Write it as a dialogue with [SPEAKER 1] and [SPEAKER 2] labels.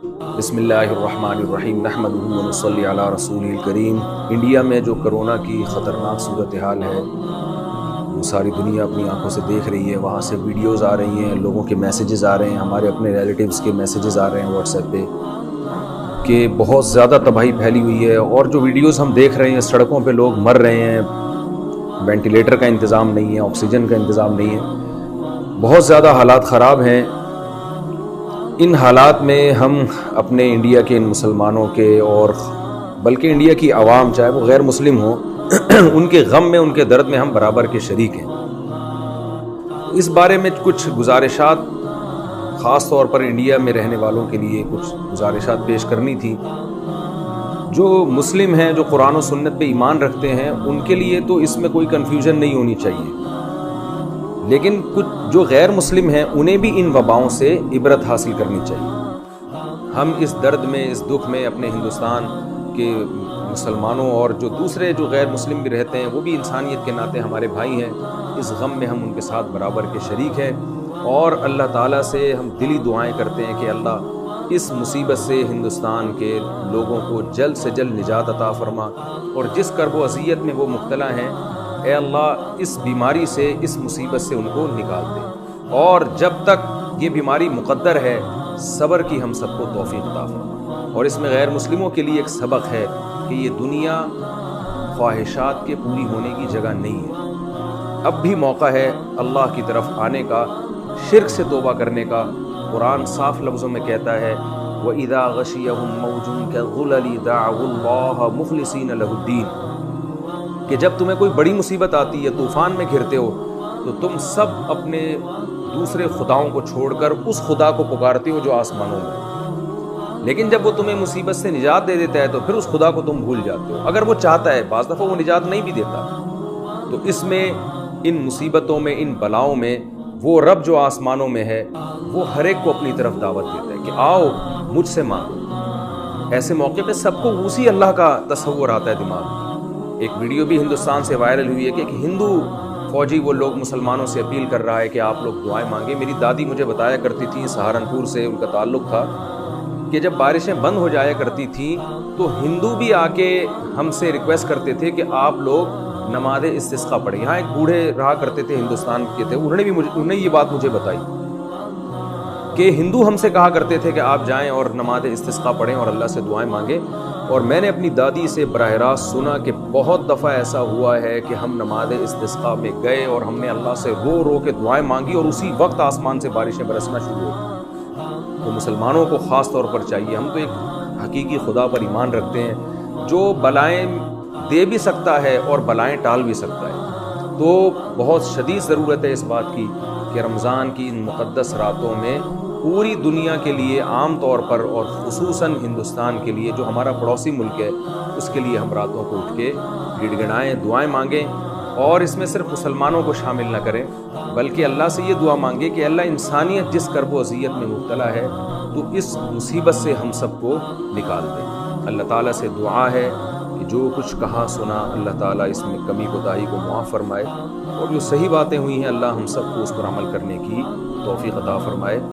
[SPEAKER 1] بسم اللہ الرحمن الرحیم نحمدہ و نصلی علی رسول الکریم۔ انڈیا میں جو کرونا کی خطرناک صورتحال ہے وہ ساری دنیا اپنی آنکھوں سے دیکھ رہی ہے۔ وہاں سے ویڈیوز آ رہی ہیں، لوگوں کے میسیجز آ رہے ہیں، ہمارے اپنے ریلیٹیوز کے میسیجز آ رہے ہیں واٹس ایپ پہ کہ بہت زیادہ تباہی پھیلی ہوئی ہے۔ اور جو ویڈیوز ہم دیکھ رہے ہیں، سڑکوں پہ لوگ مر رہے ہیں، وینٹیلیٹر کا انتظام نہیں ہے، آکسیجن کا انتظام نہیں ہے، بہت زیادہ حالات خراب ہیں۔ ان حالات میں ہم اپنے انڈیا کے ان مسلمانوں کے اور بلکہ انڈیا کی عوام، چاہے وہ غیر مسلم ہوں، ان کے غم میں، ان کے درد میں ہم برابر کے شریک ہیں۔ اس بارے میں کچھ گزارشات خاص طور پر انڈیا میں رہنے والوں کے لیے کچھ گزارشات پیش کرنی تھی۔ جو مسلم ہیں، جو قرآن و سنت پہ ایمان رکھتے ہیں، ان کے لیے تو اس میں کوئی کنفیوژن نہیں ہونی چاہیے، لیکن کچھ جو غیر مسلم ہیں انہیں بھی ان وباؤں سے عبرت حاصل کرنی چاہیے۔ ہم اس درد میں، اس دکھ میں اپنے ہندوستان کے مسلمانوں اور جو دوسرے جو غیر مسلم بھی رہتے ہیں وہ بھی انسانیت کے ناطے ہمارے بھائی ہیں، اس غم میں ہم ان کے ساتھ برابر کے شریک ہیں، اور اللہ تعالیٰ سے ہم دلی دعائیں کرتے ہیں کہ اللہ اس مصیبت سے ہندوستان کے لوگوں کو جلد سے جلد نجات عطا فرما، اور جس کرب و اذیت میں وہ مبتلا ہیں، اے اللہ اس بیماری سے، اس مصیبت سے ان کو نکال دے، اور جب تک یہ بیماری مقدر ہے صبر کی ہم سب کو توفیق عطا فرما۔ اور اس میں غیر مسلموں کے لیے ایک سبق ہے کہ یہ دنیا خواہشات کے پوری ہونے کی جگہ نہیں ہے، اب بھی موقع ہے اللہ کی طرف آنے کا، شرک سے توبہ کرنے کا۔ قرآن صاف لفظوں میں کہتا ہے وَإِذَا غَشِيَهُم مَّوْجٌ كَالظُّلَلِ دَعَوُا اللَّهَ مُخْلِصِينَ لَهُ الدِّينَ، کہ جب تمہیں کوئی بڑی مصیبت آتی ہے، طوفان میں گھرتے ہو، تو تم سب اپنے دوسرے خداؤں کو چھوڑ کر اس خدا کو پکارتے ہو جو آسمانوں میں، لیکن جب وہ تمہیں مصیبت سے نجات دے دیتا ہے تو پھر اس خدا کو تم بھول جاتے ہو، اگر وہ چاہتا ہے۔ بعض دفعہ وہ نجات نہیں بھی دیتا، تو اس میں، ان مصیبتوں میں، ان بلاؤں میں، وہ رب جو آسمانوں میں ہے وہ ہر ایک کو اپنی طرف دعوت دیتا ہے کہ آؤ مجھ سے مانگو۔ ایسے موقع پہ سب کو اسی اللہ کا تصور آتا ہے دماغ میں۔ ایک ویڈیو بھی ہندوستان سے وائرل ہوئی ہے کہ ایک ہندو فوجی وہ لوگ مسلمانوں سے اپیل کر رہا ہے کہ آپ لوگ دعائیں مانگیں۔ میری دادی مجھے بتایا کرتی تھی، سہارنپور سے ان کا تعلق تھا، کہ جب بارشیں بند ہو جایا کرتی تھیں تو ہندو بھی آ کے ہم سے ریکویسٹ کرتے تھے کہ آپ لوگ نماز استسقاء پڑھیں۔ یہاں ایک بوڑھے رہا کرتے تھے ہندوستان کے تھے، انہوں نے یہ بات مجھے بتائی کہ ہندو ہم سے کہا کرتے تھے کہ آپ جائیں اور نماز استسقاء پڑھیں اور اللہ سے دعائیں مانگیں، اور میں نے اپنی دادی سے براہ راست سنا کہ بہت دفعہ ایسا ہوا ہے کہ ہم نماز استسقاء میں گئے اور ہم نے اللہ سے رو رو کے دعائیں مانگی اور اسی وقت آسمان سے بارشیں برسنا شروع ہوئی۔ تو مسلمانوں کو خاص طور پر چاہیے، ہم تو ایک حقیقی خدا پر ایمان رکھتے ہیں جو بلائیں دے بھی سکتا ہے اور بلائیں ٹال بھی سکتا ہے، تو بہت شدید ضرورت ہے اس بات کی کہ رمضان کی ان مقدس راتوں میں پوری دنیا کے لیے، عام طور پر اور خصوصاً ہندوستان کے لیے جو ہمارا پڑوسی ملک ہے، اس کے لیے ہم راتوں کو اٹھ کے گڑ گڑائیں، دعائیں مانگیں، اور اس میں صرف مسلمانوں کو شامل نہ کریں بلکہ اللہ سے یہ دعا مانگیں کہ اللہ انسانیت جس کرب و اذیت میں مبتلا ہے تو اس مصیبت سے ہم سب کو نکال دے۔ اللہ تعالیٰ سے دعا ہے کہ جو کچھ کہا سنا اللہ تعالیٰ اس میں کمی کوتاہی کو معاف فرمائے، اور جو صحیح باتیں ہوئی ہیں اللہ ہم سب کو اس پر عمل کرنے کی توفیق عطا فرمائے۔